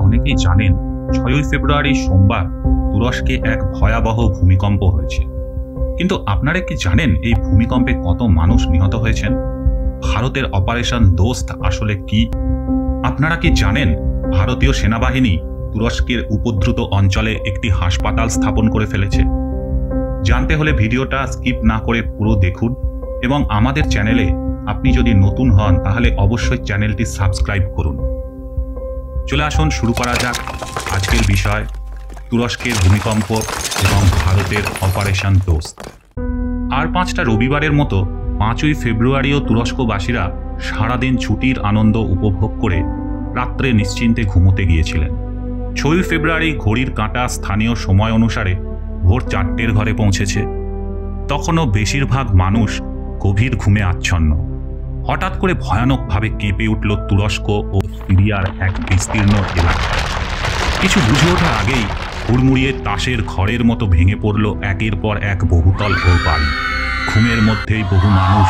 অনেকেই জানেন 6ই ফেব্রুয়ারি সোমবার তুরস্কে এক ভয়াবহ ভূমিকম্প হয়েছে। কিন্তু আপনারা কি জানেন এই ভূমিকম্পে কত মানুষ নিহত হয়েছেন? ভারতের অপারেশন দোস্ত আসলে কি? আপনারা কি জানেন ভারতীয় সেনাবাহিনী তুরস্কের উপদ্রুত অঞ্চলে একটি হাসপাতাল স্থাপন করে ফেলেছে? জানতে হলে ভিডিওটা স্কিপ না করে পুরো দেখুন এবং আমাদের চ্যানেলে আপনি যদি নতুন হন তাহলে অবশ্যই চ্যানেলটি সাবস্ক্রাইব করুন। চলে আসুন শুরু করা যাক আজকের বিষয়, তুরস্কের ভূমিকম্প এবং ভারতের অপারেশন দোস্ত। আর 5টা রবিবারের মতো 5ই ফেব্রুয়ারিও তুরস্কবাসীরা সারাদিন ছুটির আনন্দ উপভোগ করে রাত্রে নিশ্চিন্তে ঘুমোতে গিয়েছিলেন। 6ই ফেব্রুয়ারি ঘড়ির কাঁটা স্থানীয় সময় অনুসারে ভোর 4টের ঘরে পৌঁছেছে। তখনও বেশিরভাগ মানুষ গভীর ঘুমে আচ্ছন্ন। হঠাৎ করে ভয়ানকভাবে কেঁপে উঠল তুরস্ক ও সিরিয়ার এক বিস্তীর্ণ এলাকা। কিছু বুঝে ওঠার আগেই হুড়মুড়িয়ে তাসের ঘরের মতো ভেঙে পড়ল একের পর এক বহুতল ও বাড়ি। ঘুমের মধ্যেই বহু মানুষ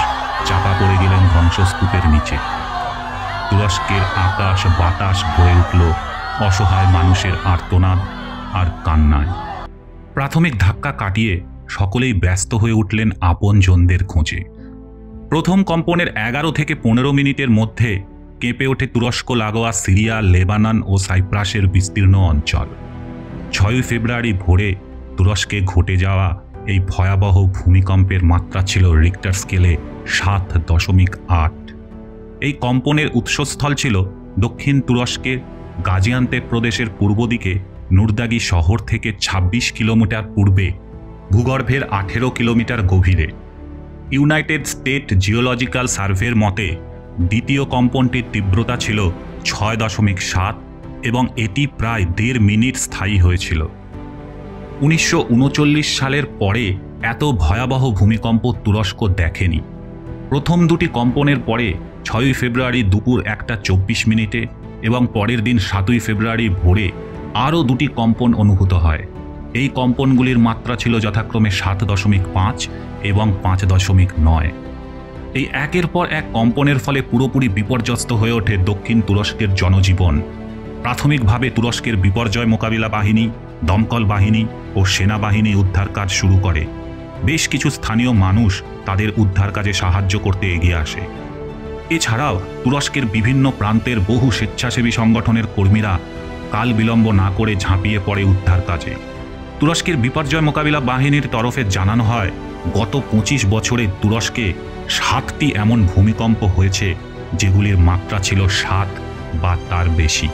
চাপা পড়ে গেলেন ধ্বংসস্তূপের নিচে। তুরস্কের আকাশ বাতাস ভরে উঠল অসহায় মানুষের আর্তনাদ আর কান্নায়। প্রাথমিক ধাক্কা কাটিয়ে সকলেই ব্যস্ত হয়ে উঠলেন আপনজনদের খোঁজে। প্রথম কম্পনের 11 থেকে 15 মিনিটের মধ্যে কেঁপে ওঠে তুরস্ক লাগোয়া সিরিয়া, লেবানন ও সাইপ্রাসের বিস্তীর্ণ অঞ্চল। 6ই ফেব্রুয়ারি ভোরে তুরস্কে ঘটে যাওয়া এই ভয়াবহ ভূমিকম্পের মাত্রা ছিল রিক্টার স্কেলে 7.8। এই কম্পনের উৎসস্থল ছিল দক্ষিণ তুরস্কের গাজিয়ান্তেপ প্রদেশের পূর্ব দিকে নুরদাগি শহর থেকে 26 কিলোমিটার পূর্বে ভূগর্ভের 18 কিলোমিটার গভীরে। ইউনাইটেড স্টেট জিওলজিক্যাল সার্ভের মতে দ্বিতীয় কম্পনটির তীব্রতা ছিল 6.7 এবং এটি প্রায় 1.5 মিনিট স্থায়ী হয়েছিল। 1939 সালের পরে এত ভয়াবহ ভূমিকম্প তুরস্ক দেখেনি। প্রথম দুটি কম্পনের পরে 6ই ফেব্রুয়ারি দুপুর 1টা 24 মিনিটে এবং পরের দিন 7ই ফেব্রুয়ারি ভোরে আরও দুটি কম্পন অনুভূত হয়। এই কম্পনগুলির মাত্রা ছিল যথাক্রমে 7.5 এবং 5.9। এই একের পর এক কম্পনের ফলে পুরোপুরি বিপর্যস্ত হয়ে ওঠে দক্ষিণ তুরস্কের জনজীবন। প্রাথমিকভাবে তুরস্কের বিপর্যয় মোকাবিলা বাহিনী, দমকল বাহিনী ও সেনাবাহিনী উদ্ধার কাজ শুরু করে। বেশ কিছু স্থানীয় মানুষ তাদের উদ্ধার কাজে সাহায্য করতে এগিয়ে আসে। এছাড়াও তুরস্কের বিভিন্ন প্রান্তের বহু স্বেচ্ছাসেবী সংগঠনের কর্মীরা কাল বিলম্ব না করে ঝাঁপিয়ে পড়ে উদ্ধার কাজে। তুরস্কের বিপর্যয় মোকাবিলা বাহিনীর তরফে জানানো হয়, গত 25 বছরে তুরস্কে 7টি এমন ভূমিকম্প হয়েছে যেগুলির মাত্রা ছিল 7 বা তার বেশি।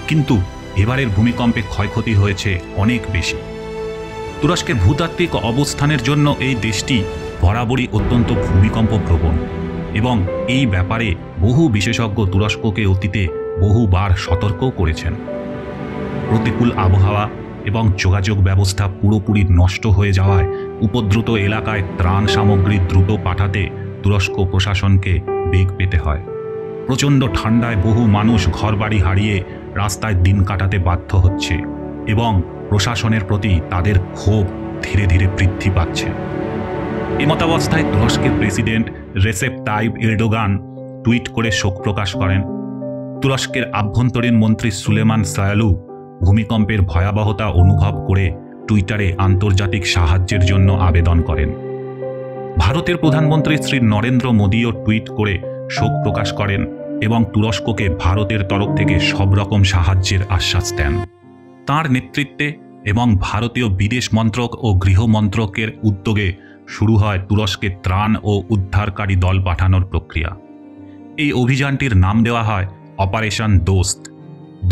কিন্তু এবারের ভূমিকম্পে ক্ষয়ক্ষতি হয়েছে অনেক বেশি। তুরস্কের ভূতাত্ত্বিক অবস্থানের জন্য এই দেশটি বরাবরই অত্যন্ত ভূমিকম্প প্রবণ এবং এই ব্যাপারে বহু বিশেষজ্ঞ তুরস্ককে অতীতে বহুবার সতর্কও করেছেন। প্রতিকূল আবহাওয়া এবং যোগাযোগ ব্যবস্থা পুরোপুরি নষ্ট হয়ে যাওয়ায় উপদ্রুত এলাকায় ত্রাণ সামগ্রী দ্রুত পাঠাতে তুরস্ক প্রশাসনকে বেগ পেতে হয়। প্রচণ্ড ঠান্ডায় বহু মানুষ ঘরবাড়ি হারিয়ে রাস্তায় দিন কাটাতে বাধ্য হচ্ছে এবং প্রশাসনের প্রতি তাদের ক্ষোভ ধীরে ধীরে বৃদ্ধি পাচ্ছে। এমতাবস্থায় তুরস্কের প্রেসিডেন্ট রেসেপ তাইপ এরডোগান টুইট করে শোক প্রকাশ করেন। তুরস্কের আভ্যন্তরীণ মন্ত্রী সুলেমান সায়ালু ভূমিকম্পের ভয়াবহতা অনুভব করে টুইটারে আন্তর্জাতিক সাহায্যের জন্য আবেদন করেন। ভারতের প্রধানমন্ত্রী শ্রী নরেন্দ্র মোদীও টুইট করে শোক প্রকাশ করেন এবং তুরস্ককে ভারতের তরফ থেকে সব রকম সাহায্যের আশ্বাস দেন। তাঁর নেতৃত্বে এবং ভারতীয় বিদেশ মন্ত্রক ও গৃহ মন্ত্রকের উদ্যোগে শুরু হয় তুরস্কে ত্রাণ ও উদ্ধারকারী দল পাঠানোর প্রক্রিয়া। এই অভিযানটির নাম দেওয়া হয় অপারেশন দোস্ত।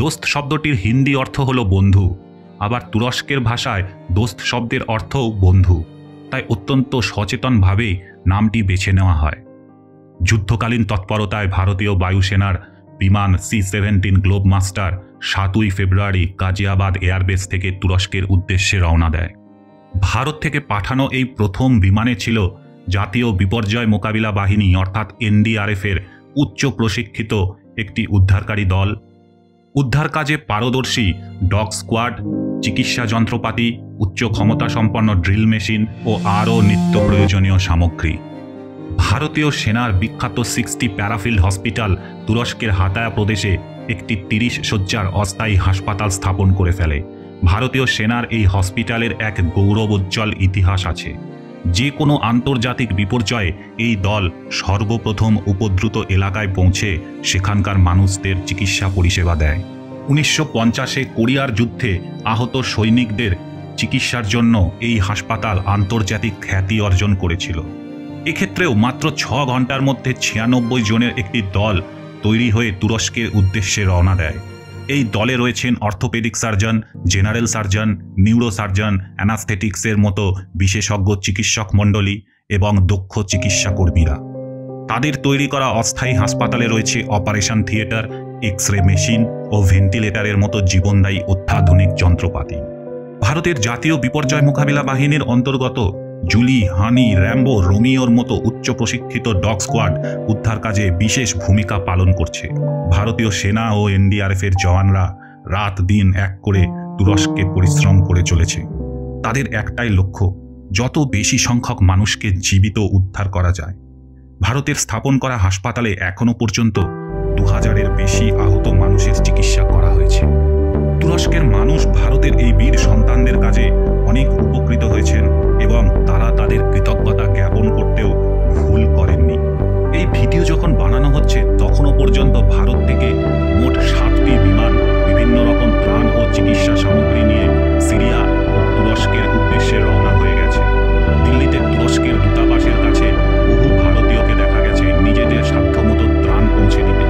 দোস্ত শব্দটির হিন্দি অর্থ হল বন্ধু, আবার তুরস্কের ভাষায় দোস্ত শব্দের অর্থও বন্ধু, তাই অত্যন্ত সচেতনভাবেই নামটি বেছে নেওয়া হয়। যুদ্ধকালীন তৎপরতায় ভারতীয় বায়ুসেনার বিমান C-17 গ্লোবমাস্টার 7ই ফেব্রুয়ারি গাজিয়াবাদ এয়ারবেস থেকে তুরস্কের উদ্দেশ্যে রওনা দেয়। ভারত থেকে পাঠানো এই প্রথম বিমানে ছিল জাতীয় বিপর্যয় মোকাবিলা বাহিনী অর্থাৎ NDRF-এর উচ্চ প্রশিক্ষিত একটি উদ্ধারকারী দল, উদ্ধার কাজে পারদর্শী ডগ স্কোয়াড, চিকিৎসা যন্ত্রপাতি, উচ্চ ক্ষমতা সম্পন্ন ড্রিল মেশিন ও আরও নিত্য প্রয়োজনীয় সামগ্রী। ভারতীয় সেনার বিখ্যাত 60 প্যারাফিল্ড হসপিটাল তুরস্কের হাতায়া প্রদেশে একটি 30 শয্যার অস্থায়ী হাসপাতাল স্থাপন করে ফেলে। ভারতীয় সেনার এই হসপিটালের এক গৌরবোজ্জ্বল ইতিহাস আছে। যে কোনো আন্তর্জাতিক বিপর্যয়ে এই দল সর্বপ্রথম উপদ্রুত এলাকায় পৌঁছে সেখানকার মানুষদের চিকিৎসা পরিষেবা দেয়। 1950-এ কোরিয়ার যুদ্ধে আহত সৈনিকদের চিকিৎসার জন্য এই হাসপাতাল আন্তর্জাতিক খ্যাতি অর্জন করেছিল। এক্ষেত্রেও মাত্র 6 ঘন্টার মধ্যে 96 জনের একটি দল তৈরি হয়ে তুরস্কের উদ্দেশ্যে রওনা দেয়। এই দলে রয়েছেন orthopaedic surgeon, general surgeon, neuro surgeon, অ্যানাস্থেটিক্সের মতো বিশেষজ্ঞ চিকিৎসক মণ্ডলী এবং দক্ষ চিকিৎসা কর্মীরা। তাদের তৈরি করা অস্থায়ী হাসপাতালে রয়েছে অপারেশন থিয়েটার, এক্স-রে মেশিন ও ভেন্টিলেটরের মতো জীবনদায়ী অত্যাধুনিক যন্ত্রপাতি। ভারতের জাতীয় বিপর্যয় মোকাবিলা বাহিনীর অন্তর্গত জুলি, হানি, র্যাম্বো, রোমিওর মতো উচ্চ প্রশিক্ষিত ডগ স্কোয়াড উদ্ধার কাজে বিশেষ ভূমিকা পালন করছে। ভারতীয় সেনা ও এনডিআরএফের জওয়ানরা রাত দিন এক করে তুরস্কে পরিশ্রম করে চলেছে। তাদের একটাই লক্ষ্য, যত বেশি সংখ্যক মানুষকে জীবিত উদ্ধার করা যায়। ভারতের স্থাপন করা হাসপাতালে এখনো পর্যন্ত 2000-এর বেশি আহত মানুষের চিকিৎসা করা হয়েছে। তুরস্কের মানুষ ভারতের এই বীর সন্তানদের কাজে অনেক উপকৃত হয়েছেন এবং তারা তাদের কৃতজ্ঞতা জ্ঞাপন করতেও ভুল করেননি। এই ভিডিও যখন বানানো হচ্ছে তখনও পর্যন্ত ভারত থেকে মোট 7টি বিমান বিভিন্ন রকম ত্রাণ ও চিকিৎসা সামগ্রী নিয়ে সিরিয়া ও তুরস্কের উদ্দেশ্যে রওনা হয়ে গেছে। দিল্লিতে তুরস্কের দূতাবাসের কাছে বহু ভারতীয়কে দেখা গেছে নিজেদের সাধ্যমতো ত্রাণ পৌঁছে দিতে,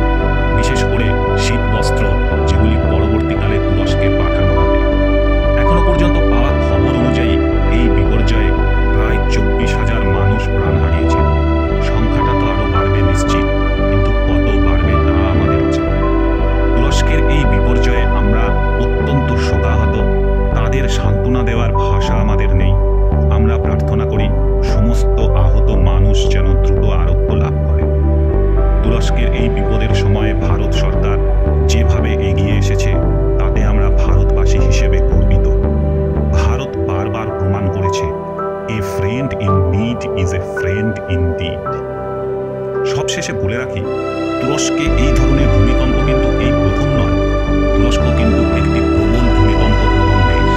বিশেষ করে শীত বস্ত্র, যেগুলি পরবর্তীকালে তুরস্কে পাঠানো হবে। এখনো পর্যন্ত পাওয়া খবর অনুযায়ী এই বিপর্যয়ে প্রায় 24,000 মানুষ প্রাণ হারিয়েছে। সংখ্যাটা তো আরো বাড়বে নিশ্চিত, কিন্তু কত বাড়বে তা আমাদের অজানা। তুরস্কের এই বিপর্যয়ে আমরা অত্যন্ত শোকাহত। তাদের সান্ত্বনা দেওয়ার ভাষা আমাদের নেই। আমরা প্রার্থনা করি সমস্ত আহত মানুষ যেন দ্রুত আরোগ্য লাভ করে। তুরস্কের এই বিপদের সময়ে ভারত সরকার যেভাবে এগিয়ে এসেছে তাতে আমরা ভারতবাসী হিসেবে গর্বিত। ভারত বারবার প্রমাণ করেছে, a friend in need is a friend indeed. সবশেষে বলে রাখি, তুরস্কে এই ধরনের ভূমিকম্প কিন্তু এই প্রথম নয়। তুরস্ক কিন্তু একটি প্রবল ভূমিকম্প প্রবণ দেশ।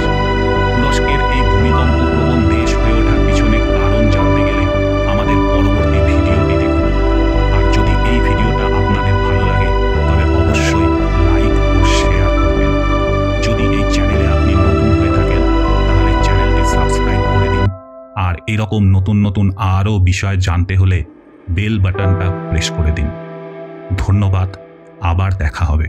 তুরস্কের এই ভূমিকম্প প্রবণ দেশ হয়ে ওঠার পিছনে কারণ জানতে গেলে আমাদের পরবর্তী ভিডিওটি দেখুন। আর যদি এই ভিডিওটা আপনাদের ভালো লাগে তবে অবশ্যই লাইক ও শেয়ার করবেন। যদি এই চ্যানেলে আপনি নতুন হয়ে থাকেন তাহলে চ্যানেলটি সাবস্ক্রাইব করে দিন। আর এরকম নতুন নতুন আরও বিষয় জানতে হলে বেল বাটনটা প্রেস করে দিন। ধন্যবাদ, আবার দেখা হবে।